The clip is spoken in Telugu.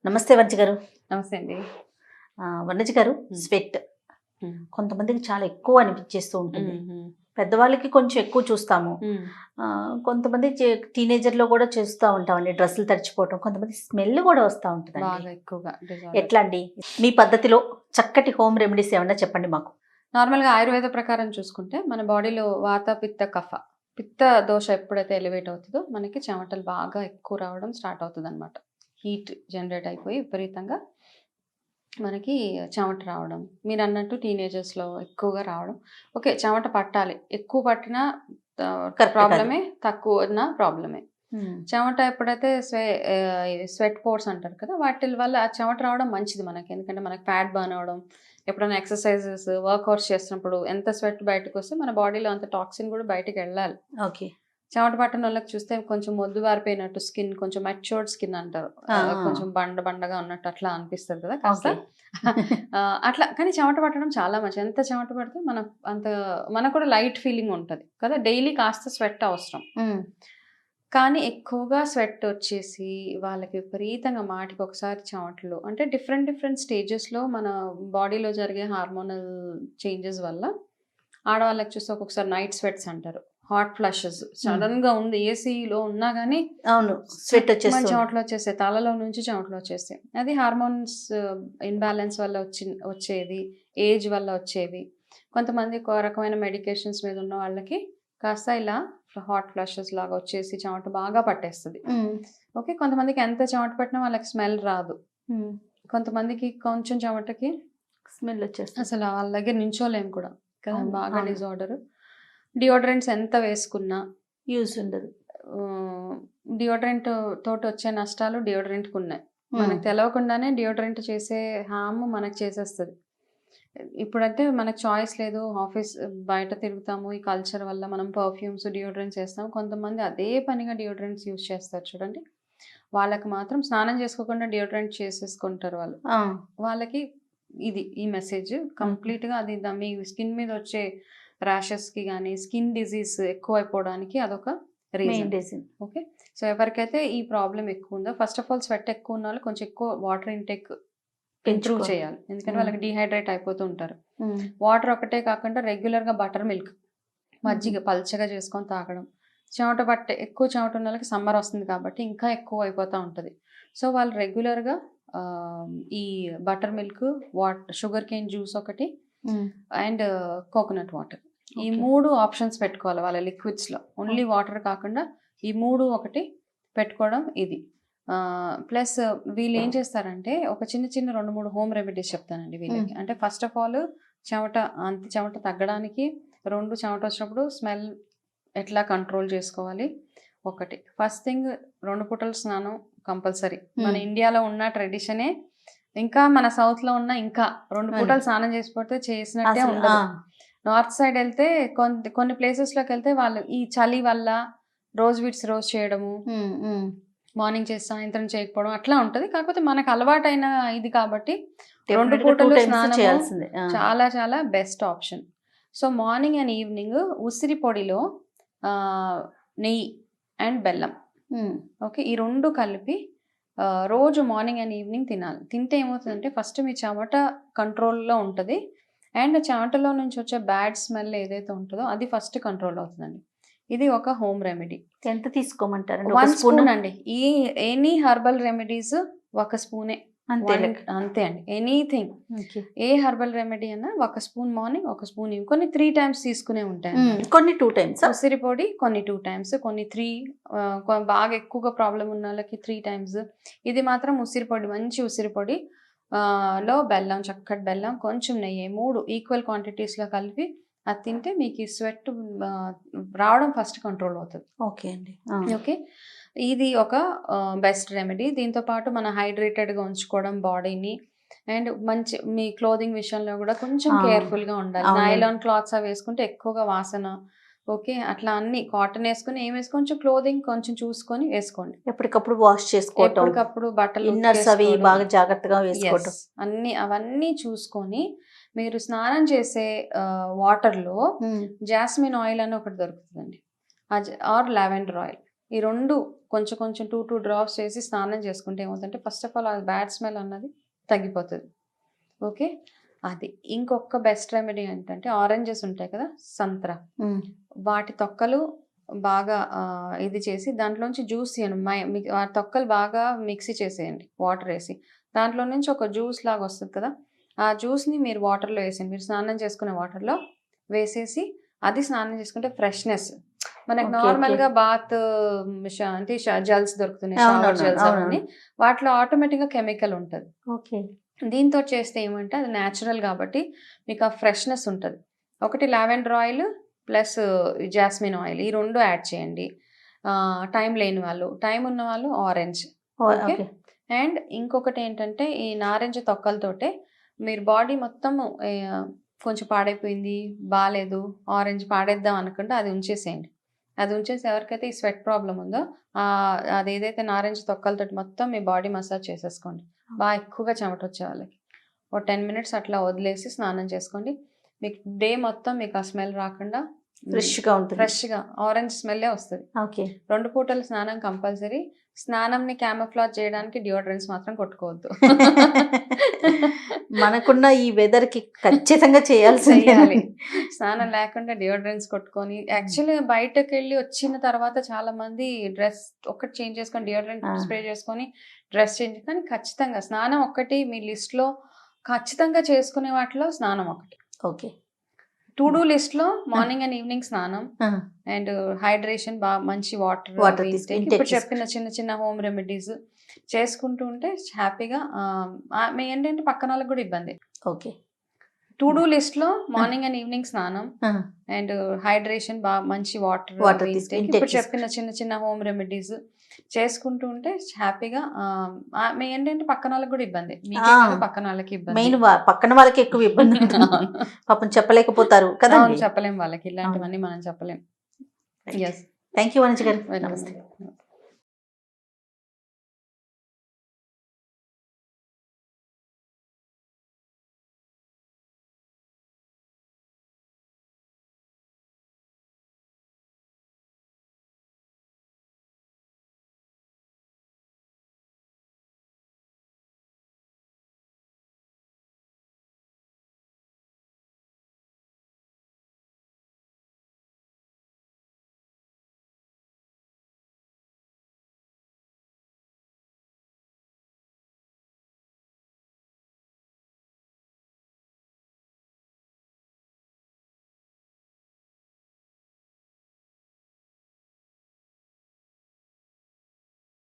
నమస్తే వంచి గారు. నమస్తే అండి. వనజ గారు, స్వెట్ కొంతమందికి చాలా ఎక్కువ అనిపించేస్తూ ఉంటుంది. పెద్దవాళ్ళకి కొంచెం ఎక్కువ చూస్తాము. కొంతమంది టీనేజర్లో కూడా చూస్తూ ఉంటామండి, డ్రెస్సులు తడిచిపోవటం, కొంతమంది స్మెల్ కూడా వస్తూ ఉంటుంది బాగా ఎక్కువగా. ఎట్లా అండి మీ పద్ధతిలో చక్కటి హోమ్ రెమెడీస్ ఏమన్నా చెప్పండి మాకు. నార్మల్గా ఆయుర్వేద ప్రకారం చూసుకుంటే మన బాడీలో వాత పిత్త కఫ, పిత్త దోష ఎప్పుడైతే ఎలివేట్ అవుతుందో మనకి చెమటలు బాగా ఎక్కువ రావడం స్టార్ట్ అవుతుంది అనమాట. హీట్ జనరేట్ అయిపోయి విపరీతంగా మనకి చెమట రావడం, మీరు అన్నట్టు టీనేజర్స్లో ఎక్కువగా రావడం. ఓకే, చెమట పట్టాలి, ఎక్కువ పట్టినా ప్రాబ్లమే, తక్కువ ఉన్న ప్రాబ్లమే. చెమట ఎప్పుడైతే స్వెట్ పోర్స్ అంటారు కదా, వాటి వల్ల ఆ చెమట రావడం మంచిది మనకి. ఎందుకంటే మనకి ఫ్యాట్ బర్న్ అవడం, ఎప్పుడైనా ఎక్సర్సైజెస్ వర్కౌట్స్ చేస్తున్నప్పుడు ఎంత స్వెట్ బయటకు వస్తే మన బాడీలో అంత టాక్సిన్ కూడా బయటకు వెళ్ళాలి. ఓకే, చెమట పట్టిన వాళ్ళకి చూస్తే కొంచెం మొద్దు వారిపోయినట్టు స్కిన్, కొంచెం మెచ్యూర్డ్ స్కిన్ అంటారు, కొంచెం బండగా ఉన్నట్టు అట్లా అనిపిస్తుంది కదా కాస్త. అట్లా కానీ చెమట పట్టడం చాలా మంచిది. ఎంత చెమట పడితే మనకు కూడా లైట్ ఫీలింగ్ ఉంటుంది కదా. డైలీ కాస్త స్వెట్ అవసరం. కానీ ఎక్కువగా స్వెట్ వచ్చేసి వాళ్ళకి విపరీతంగా మాటికి ఒకసారి చెమటలు, అంటే డిఫరెంట్ స్టేజెస్లో మన బాడీలో జరిగే హార్మోనల్ చేంజెస్ వల్ల ఆడవాళ్ళకి చూస్తే ఒక్కొక్కసారి నైట్ స్వెట్స్ అంటారు, హాట్ ఫ్లషెస్. సడన్ గా ఉంది, ఏసీలో ఉన్నా కానీ అవును స్వెట్ వచ్చేసి చెమటలు వచ్చేస్తాయి, తలలో నుంచి చెమటలు వచ్చేస్తాయి. అది హార్మోన్స్ ఇన్బ్యాలెన్స్ వల్ల వచ్చేది, ఏజ్ వల్ల వచ్చేవి. కొంతమంది ఒక రకమైన మెడికేషన్స్ మీద ఉన్న వాళ్ళకి కాస్త ఇలా హాట్ ఫ్లషెస్ లాగా వచ్చేసి చెమట బాగా పట్టేస్తుంది. ఓకే, కొంతమందికి ఎంత చెమట పట్టినా వాళ్ళకి స్మెల్ రాదు. కొంతమందికి కొంచెం చెమటకి స్మెల్ వచ్చేస్తుంది, అసలు వాళ్ళ దగ్గర నించోలేము కూడా కదా, బాగా డిజార్డర్. డియోడ్రెంట్స్ ఎంత వేసుకున్నా యూజ్ ఉండదు. డియోడ్రెంట్ తోటి వచ్చే నష్టాలు డియోడ్రెంట్కి ఉన్నాయి. మనకు తెలవకుండానే డియోడ్రెంట్ చేసే హామ్ మనకు చేసేస్తుంది. ఇప్పుడంటే మనకు చాయిస్ లేదు, ఆఫీస్ బయట తిరుగుతాము, ఈ కల్చర్ వల్ల మనం పర్ఫ్యూమ్స్ డియోడ్రెంట్స్ వేస్తాము. కొంతమంది అదే పనిగా డియోడ్రెంట్స్ యూజ్ చేస్తారు చూడండి, వాళ్ళకి మాత్రం స్నానం చేసుకోకుండా డియోడ్రెంట్ చేసేసుకుంటారు వాళ్ళు. వాళ్ళకి ఈ మెసేజ్ కంప్లీట్గా అది మీ స్కిన్ మీద వచ్చే ర్యాషెస్కి కానీ స్కిన్ డిజీజ్ ఎక్కువ అయిపోవడానికి అదొక రీజన్. ఓకే, సో ఎవరికైతే ఈ ప్రాబ్లం ఎక్కువ ఉందో, ఫస్ట్ ఆఫ్ ఆల్ స్వెట్ ఎక్కువ ఉన్న వాళ్ళు కొంచెం ఎక్కువ వాటర్ ఇంటేక్ ఇంప్రూవ్ చేయాలి. ఎందుకంటే వాళ్ళకి డీహైడ్రేట్ అయిపోతూ ఉంటారు. వాటర్ ఒకటే కాకుండా రెగ్యులర్గా బటర్ మిల్క్, మజ్జిగ పల్చగా చేసుకొని తాగడం. ఎక్కువ చెమట ఉన్న వాళ్ళకి సమ్మర్ వస్తుంది కాబట్టి ఇంకా ఎక్కువ అయిపోతూ ఉంటుంది. సో వాళ్ళు రెగ్యులర్గా ఈ butter milk, sugar cane juice ఒకటి, అండ్ కోకోనట్ వాటర్, ఈ 3 ఆప్షన్స్ పెట్టుకోవాలి వాళ్ళ లిక్విడ్స్లో. ఓన్లీ వాటర్ కాకుండా ఈ 3 ఒకటి పెట్టుకోవడం. ఇది ప్లస్ వీళ్ళు ఏం చేస్తారంటే ఒక చిన్న 2-3 హోమ్ రెమెడీస్ చెప్తానండి వీళ్ళకి. అంటే ఫస్ట్ ఆఫ్ ఆల్ చెమట తగ్గడానికి, 2 చెమట వచ్చినప్పుడు స్మెల్ ఎట్లా కంట్రోల్ చేసుకోవాలి. ఒకటి ఫస్ట్ థింగ్, 2 పూటల స్నానం కంపల్సరీ. మన ఇండియాలో ఉన్న ట్రెడిషనే, ఇంకా మన సౌత్లో ఉన్న ఇంకా 2 పూటలు స్నానం చేసిపోతే చేసినట్టే ఉండదు. నార్త్ సైడ్ వెళ్తే కొన్ని ప్లేసెస్లోకి వెళ్తే వాళ్ళు ఈ చలి వల్ల రోజ్ చేయడము, మార్నింగ్ చేసి సాయంత్రం చేయకపోవడం అట్లా ఉంటుంది. కాకపోతే మనకు అలవాటైన ఇది కాబట్టి 2 పూటలు స్నానం చాలా చాలా best option. So morning and evening ఉసిరి పొడిలో నెయ్యి అండ్ బెల్లం, ఓకే, ఈ 2 కలిపి రోజు మార్నింగ్ అండ్ ఈవినింగ్ తినాలి. తింటే ఏమవుతుందంటే ఫస్ట్ మీ చెమట కంట్రోల్లో ఉంటుంది, అండ్ చెమటలో నుంచి వచ్చే బ్యాడ్ స్మెల్ ఏదైతే ఉంటుందో అది ఫస్ట్ కంట్రోల్ అవుతుందండి. ఇది ఒక హోమ్ రెమెడీ. ఎంత తీసుకోమంటారు? 1 స్పూన్ అండి. ఈ ఎనీ హెర్బల్ రెమెడీస్ 1 స్పూనే, అంతే అండి. ఎనీథింగ్, ఏ హెర్బల్ రెమెడీ అన్నా 1 స్పూన్ మార్నింగ్, 1 స్పూన్ ఈవినింగ్. కొన్ని 3 టైమ్స్ తీసుకునే ఉంటాయి, కొన్ని 2 టైమ్స్ ఉసిరి పొడి, కొన్ని 2 టైమ్స్, కొన్ని 3, బాగా ఎక్కువగా ప్రాబ్లం ఉన్న వాళ్ళకి 3 టైమ్స్. ఇది మాత్రం ఉసిరి పొడి, మంచి ఉసిరి పొడి లో బెల్లం, చక్కటి బెల్లం, కొంచెం నెయ్యి, 3 ఈక్వల్ క్వాంటిటీస్లో కలిపి అది తింటే మీకు ఈ స్వెట్ రావడం ఫస్ట్ కంట్రోల్ అవుతుంది. ఓకే అండి, ఓకే, ఇది ఒక బెస్ట్ రెమెడీ. దీంతో పాటు మనం హైడ్రేటెడ్గా ఉంచుకోవడం బాడీని, అండ్ మంచి మీ క్లోదింగ్ విషయంలో కూడా కొంచెం కేర్ఫుల్గా ఉండాలి. నైలాన్ క్లాత్స్ అవి వేసుకుంటే ఎక్కువగా వాసన, ఓకే, అట్లా అన్ని కాటన్ వేసుకొని ఏం వేసుకొని కొంచెం క్లోదింగ్ కొంచెం చూసుకొని వేసుకోండి. ఎప్పటికప్పుడు వాష్ చేసుకోవడం, ఎప్పటికప్పుడు బట్టలు ఇన్నర్స్ అవి బాగా జాగ్రత్తగా వేసుకోవడం, అవన్నీ చూసుకొని మీరు స్నానం చేసే వాటర్లో జాస్మిన్ ఆయిల్ అని ఒకటి దొరుకుతుందండి, ఆర్ లావెండర్ ఆయిల్, ఈ 2 కొంచెం కొంచెం 2 డ్రాప్స్ వేసి స్నానం చేసుకుంటే ఏమవుతుందంటే ఫస్ట్ ఆఫ్ ఆల్ ఆ బ్యాడ్ స్మెల్ అన్నది తగ్గిపోతుంది. ఓకే, అది. ఇంకొక బెస్ట్ రెమెడీ ఏంటంటే ఆరెంజెస్ ఉంటాయి కదా, సంత్రా, వాటి తొక్కలు బాగా ఇది చేసి దాంట్లోంచి జ్యూస్ తీయండి. ఆ తొక్కలు బాగా మిక్సీ చేసేయండి వాటర్ వేసి. దాంట్లో నుంచి ఒక జ్యూస్ లాగా వస్తుంది కదా, ఆ జ్యూస్ని మీరు వాటర్లో వేసేయండి. మీరు స్నానం చేసుకునే వాటర్లో వేసేసి అది స్నానం చేసుకుంటే ఫ్రెష్నెస్. మనకి నార్మల్గా బాత్ అంటే జెల్స్ దొరుకుతున్నాయి, షవర్ జెల్స్ అవన్నీ, వాటిలో ఆటోమేటిక్గా కెమికల్ ఉంటుంది. ఓకే, దీంతో చేస్తే ఏమంటే అది న్యాచురల్ కాబట్టి మీకు ఆ ఫ్రెష్నెస్ ఉంటుంది. ఒకటి lavender oil plus jasmine oil, ఈ 2 యాడ్ చేయండి. టైం లేని వాళ్ళు, టైం ఉన్న వాళ్ళు ఆరెంజ్. ఓకే, అండ్ ఇంకొకటి ఏంటంటే ఈ నారింజ తొక్కలతోటే మీరు బాడీ మొత్తం కొంచెం పాడైపోయింది, బాగాలేదు, ఆరెంజ్ పాడేద్దాం అనుకుంటే అది ఉంచేసేయండి. అది ఉంచేసి ఎవరికైతే ఈ స్వెట్ ప్రాబ్లం ఉందో అది ఏదైతే నారింజ తొక్కలతోటి మొత్తం మీ బాడీ మసాజ్ చేసేసుకోండి. బాగా ఎక్కువగా చెమట వచ్చే వాళ్ళకి ఒక 10 మినిట్స్ అట్లా వదిలేసి స్నానం చేసుకోండి. మీకు డే మొత్తం మీకు ఆ స్మెల్ రాకుండా ఫ్రెష్గా ఉంటుంది. ఫ్రెష్గా ఆరెంజ్ స్మెల్లే వస్తుంది. ఓకే, 2 పూటల స్నానం కంపల్సరీ. స్నానంని క్యామోఫ్లాజ్ చేయడానికి డియోడ్రెంట్స్ మాత్రం కొట్టుకోవద్దు. మనకున్న ఈ వెదర్ కి ఖచ్చితంగా చేయాలి. స్నానం లేకుండా డియోడ్రెంట్స్ కొట్టుకొని, యాక్చువల్గా బయటకు వెళ్ళి వచ్చిన తర్వాత చాలా మంది డ్రెస్ ఒక్కటి చేంజ్ చేసుకొని డియోడ్రెంట్ స్ప్రే చేసుకొని డ్రెస్ చేంజ్, కానీ ఖచ్చితంగా స్నానం ఒక్కటి మీ లిస్ట్ లో ఖచ్చితంగా చేసుకునే వాటిలో స్నానం ఒకటి. ఓకే, టు డూ లిస్ట్ లో మార్నింగ్ అండ్ ఈవినింగ్ స్నానం అండ్ హైడ్రేషన్, బాగా మంచి వాటర్ ఇప్పుడు చెప్పిన చిన్న చిన్న హోమ్ రెమెడీస్ చేసుకుంటూ ఉంటే హ్యాపీగా ఏంటంటే పక్కన వాళ్ళకి కూడా ఇబ్బంది. ఓకే, టు డూ లిస్ట్ లో మార్నింగ్ అండ్ ఈవినింగ్ స్నానం అండ్ హైడ్రేషన్, బాగా మంచి వాటర్ ఇప్పుడు చెప్పిన చిన్న చిన్న హోమ్ రెమెడీస్ చేసుకుంటూ ఉంటే హ్యాపీగా ఏంటంటే పక్కన వాళ్ళకి కూడా ఇబ్బంది, పక్కన వాళ్ళకి ఇబ్బంది, మెయిన్ పక్కన వాళ్ళకి ఎక్కువ ఇబ్బంది పాపం చెప్పలేకపోతారు కదా. చెప్పలేం వాళ్ళకి, ఇలాంటివన్నీ మనం చెప్పలేం. థ్యాంక్ యూ వనజ గారు. నమస్తే.